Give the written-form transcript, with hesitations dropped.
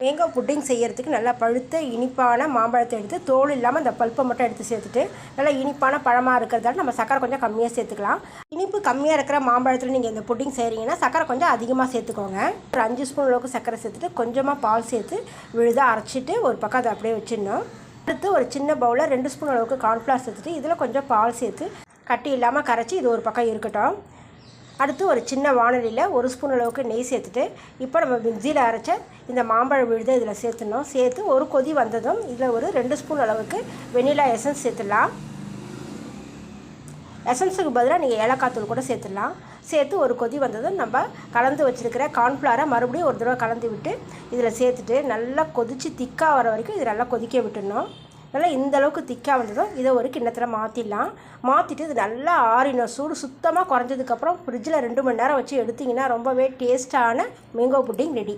Mango pudding செய்கிறதுக்கு நல்லா பழுத்த இனிப்பான மாம்பழத்தை எடுத்து தோல் இல்லாமல் அந்த பல்ப்பை மட்டும் எடுத்து சேர்த்துட்டு நல்லா இனிப்பான பழமாக இருக்கிறதால நம்ம சக்கரை கொஞ்சம் கம்மியாக சேர்த்துக்கலாம். இனிப்பு கம்மியாக இருக்கிற மாம்பழத்தில் நீங்கள் இந்த புட்டிங் செய்கிறீங்கன்னா சக்கரை கொஞ்சம் அதிகமாக சேர்த்துக்கோங்க. ஒரு 5 ஸ்பூன் அளவுக்கு சக்கரை சேர்த்துட்டு கொஞ்சமாக பால் சேர்த்து விழுதாக அரைச்சிட்டு ஒரு பக்கம் அதை அப்படியே வச்சிடணும். அடுத்து ஒரு சின்ன பவுலில் 2 ஸ்பூன் அளவுக்கு கார்ன்ஃப்ளவர் சேர்த்துட்டு இதில் கொஞ்சம் பால் சேர்த்து கட்டி இல்லாமல் கரைச்சி இது ஒரு பக்கம் இருக்கட்டும். அடுத்து ஒரு சின்ன வானலியில் 1 ஸ்பூன் அளவுக்கு நெய் சேர்த்துட்டு இப்போ நம்ம மிக்சியில் அரைச்ச இந்த மாம்பழ விழுதை இதில் சேர்த்துடணும். சேர்த்து ஒரு கொதி வந்ததும் இதில் ஒரு 2 ஸ்பூன் அளவுக்கு வெனிலா எசன்ஸ் சேர்த்துடலாம். எசன்ஸுக்கு பதிலாக நீங்கள் ஏலக்காய் தூள் கூட சேர்த்துடலாம். சேர்த்து ஒரு கொதி வந்ததும் நம்ம கலந்து வச்சுருக்கிற கார்ன்ஃப்ளவரை மறுபடியும் ஒரு தடவை கலந்து விட்டு இதில் சேர்த்துட்டு நல்லா கொதித்து திக்காக வர வரைக்கும் இதை நல்லா கொதிக்க விட்டுடணும். நல்லா இந்த அளவுக்கு திக்காக வந்ததும் இதை ஒரு கிண்ணத்தில் மாற்றிடலாம். மாற்றிட்டு இது நல்லா ஆறிடும். சூடு சுத்தமாக குறைஞ்சதுக்கப்புறம் ஃப்ரிட்ஜில் 2 மணி நேரம் வச்சு எடுத்திங்கன்னா ரொம்பவே டேஸ்ட்டான மேங்கோ புட்டிங் ரெடி.